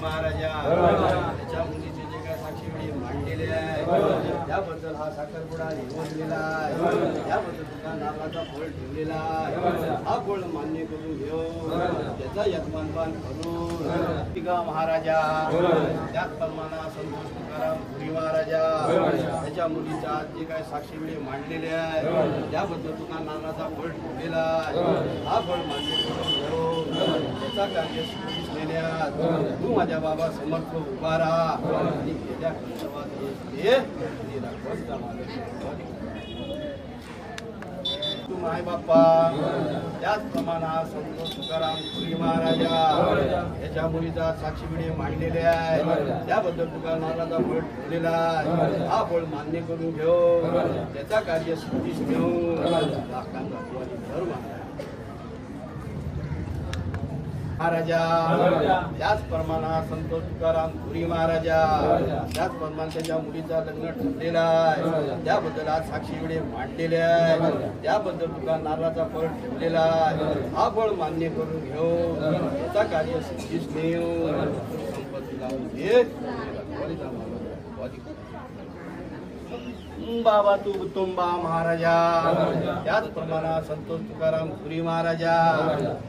महाराजा त्याच्या मुलीचे जे काय साक्षी वेळी मांडलेले आहे त्याबद्दल हा साखरपुडा निवडलेला आहे, त्याबद्दल तुका नारळाचा फळ ठेवलेला आहे, हा फळ मान्य करून घेऊन त्याचा यजमानपान करून तिका महाराजा त्याचप्रमाणे संतोष तुकाराम पुरी महाराजा त्याच्या मुलीचा जे काय साक्षी वेळी मांडलेले आहे त्याबद्दल तुका नारळाचा फळ ठेवलेला आहे, हा फळ मान्य करून घेऊन त्याचा कार्य नेण्यात तू माझ्या बाबा समर्थ उभा राहा आणि गेल्या तू माय बाप्पा त्याचप्रमाणे संतोष तुकाराम पुरी महाराजा त्याच्या मुलीचा साक्षी विडे मांडलेले आहे त्याबद्दल तुका नारळाचा फळ ठेवलेला आहे, हा फळ मान्य करून घेऊन त्याचा कार्य सिद्धीस घेऊन लाखांचा धर्म महाराजा त्याचप्रमाणे संतोष तुकाराम पुरी महाराजा त्याचप्रमाणे त्याच्या मुलीचा लग्न ठरलेला आहे त्याबद्दल आज साक्षी वेळे मांडलेले आहे त्याबद्दल तुका नारळाचा फळ ठेवलेला आहे, हा फळ मान्य करून घेऊन त्याचा कार्य सिद्धीस नेऊन संपत्तीला बाबा तू तुंबा महाराजा त्याचप्रमाणे संतोष तुकाराम पुरी महाराजा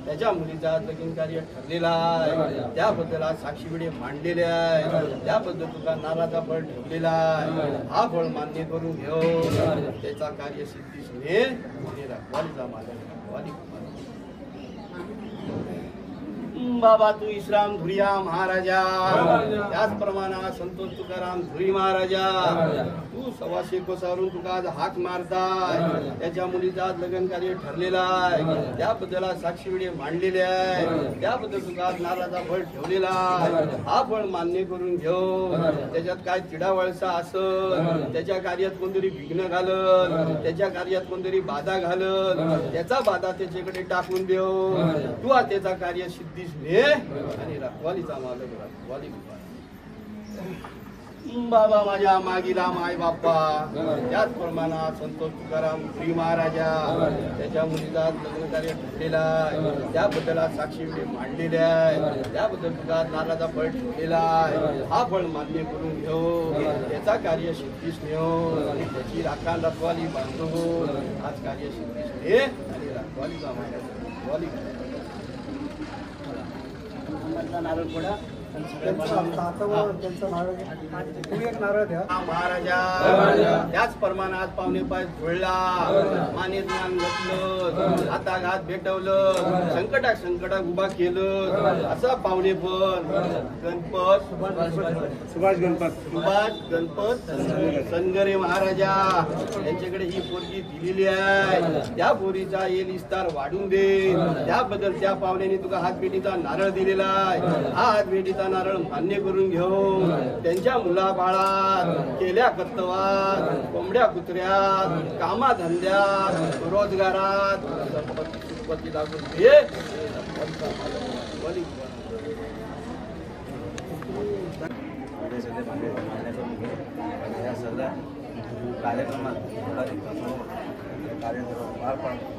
त्याच्या मुलीचा लगीन कार्य ठरलेला आहे त्याबद्दल आज साक्षी वेळे मांडलेले आहे त्याबद्दल तुका नारळाचा फळ ठेवलेला आहे, हा फळ मान्य करून घेऊन त्याचा कार्य सिद्धीस ने बाबा तू इस्लाम धुरिया महाराजा त्याचप्रमाणे संतोष तुकाराम धुरी महाराजा तू 125 कोसावरून तुका आज हाक मारताय त्याच्या मुलीचा आज लग्न कार्य ठरलेला आहे त्याबद्दल आज साक्षी वेळे मांडलेले आहे त्याबद्दल तुका आज नारळाचा फळ ठेवलेला आहे, हा फळ मान्य करून घेऊन त्याच्यात काय चिडावळसा असत त्याच्या कार्यात कोणतरी विघ्न घालत त्याच्या कार्यात कोणतरी बाधा घालत त्याचा बाधा त्याच्याकडे टाकून देऊ तू आज त्याचा कार्य सिद्धीस ने आणि रखवालीचा मालक रखवाली बाबा माझ्या मागीला माय बाप्पा त्याचप्रमाणे संतोष तुकाराम पुरी महाराजा त्याच्या मुलीचा लग्न कार्य ठरलेला आहे त्याबद्दल आज साक्षी वेळे मांडलेले आहे त्याबद्दल तुका नारळाचा फळ ठेवलेला आहे, हा फळ मान्य करून घेऊन त्याचा कार्य सिद्धीस नेऊन आणि त्याची राखाण रखवाली बांधून आज कार्य सिद्धीस ने आणि रखवालीचा मालक नारळ फोडा महाराजा त्याचप्रमाणे आज पाहुणे पाय झोळला माने ज्ञान घातलं आता घात भेटवलं संकटात उभा केलं असा पाहुणे पण सुभाष गणपत सनगरे महाराजा यांच्याकडे ही पोरगी दिलेली आहे त्या पोरीचा येल विस्तार वाढून दे त्याबद्दल त्या पाहुण्याने तुका हात भेटीचा नारळ दिलेला आहे, हा हात भेटीचा नारळ मान्य करून घेऊन त्यांच्या मुला बाळात केल्या कर्तवात कोंबड्या कुत्र्यात कामाधंद्यात रोजगारात संपत्ती लागून दे कार्यक्रमात पार पाडतो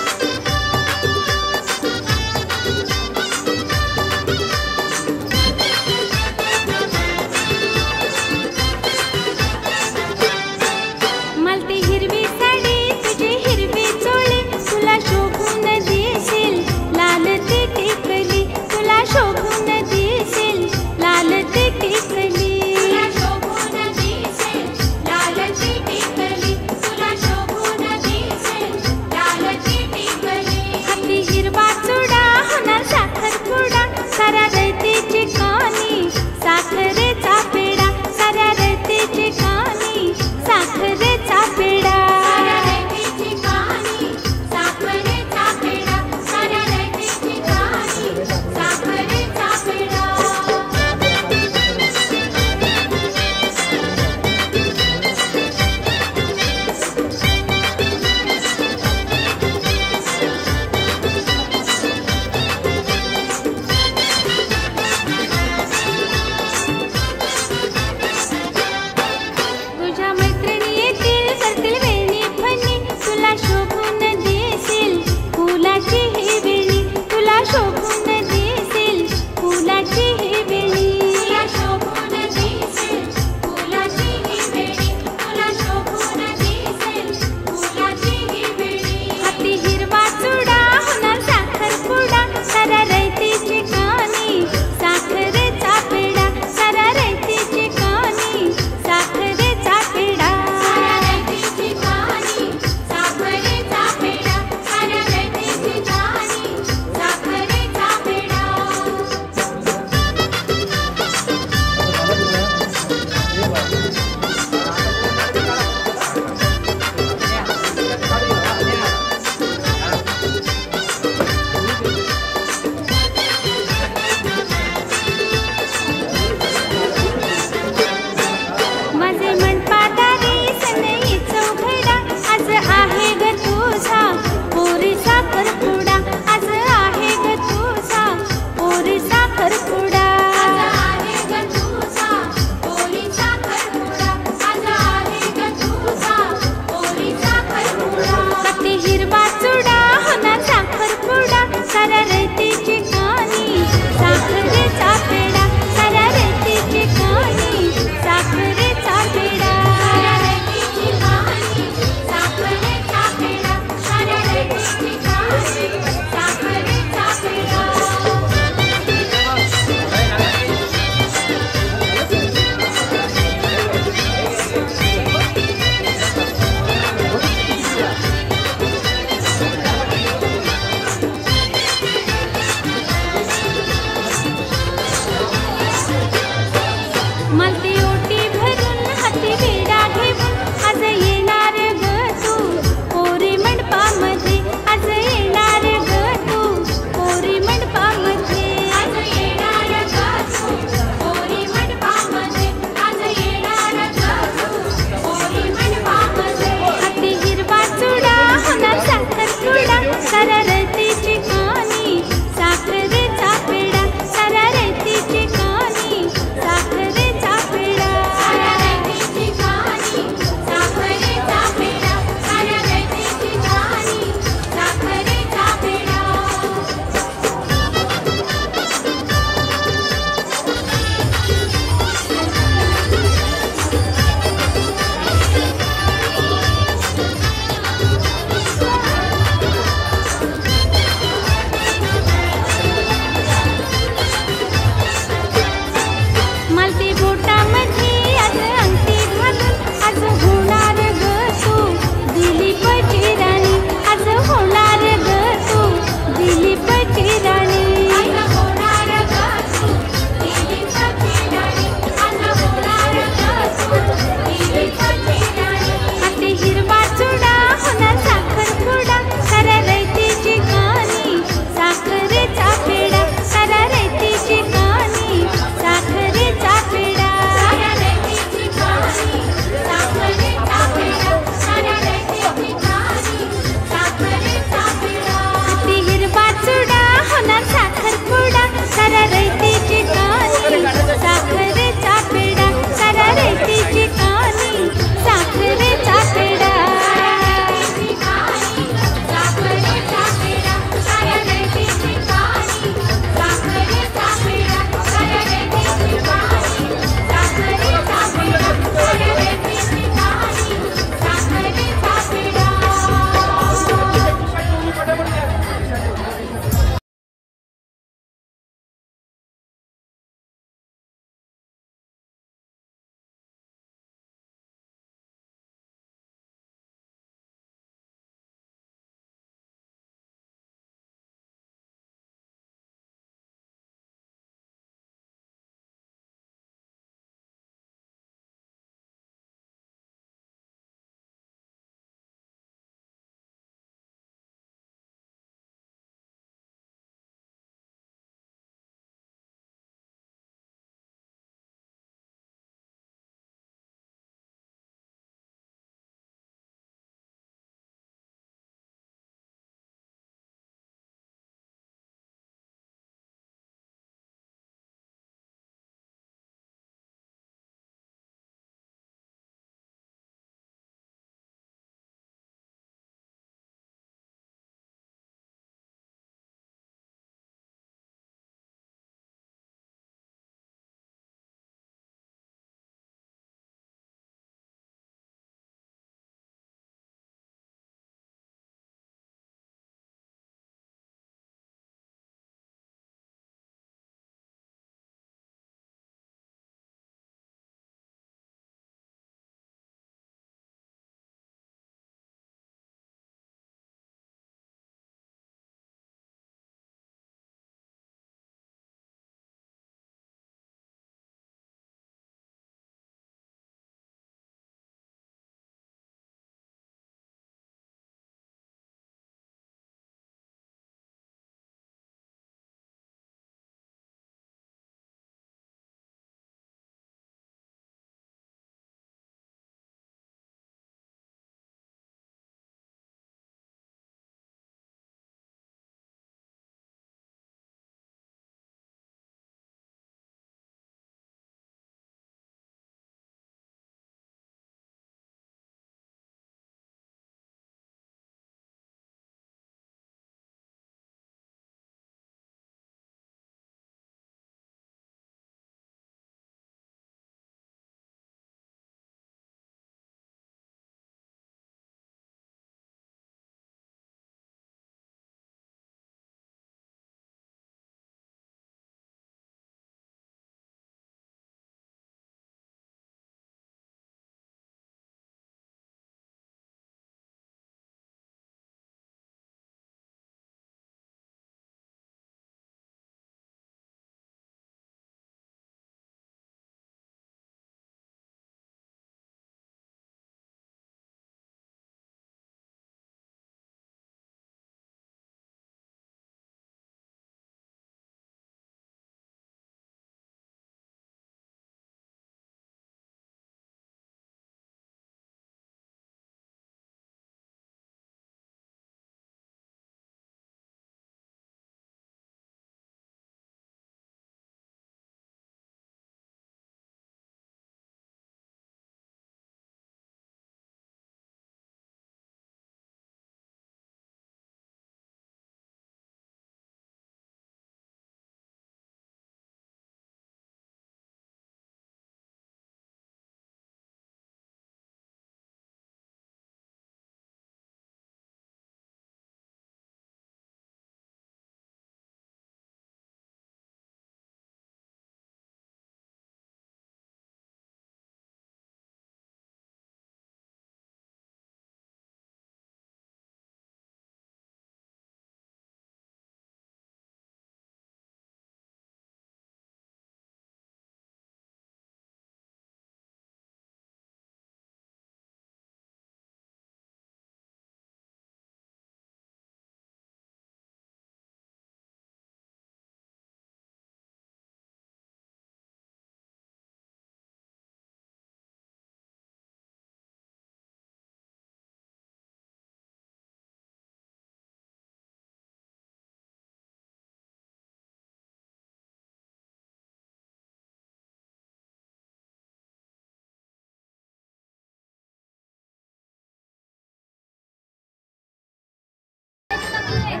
आहे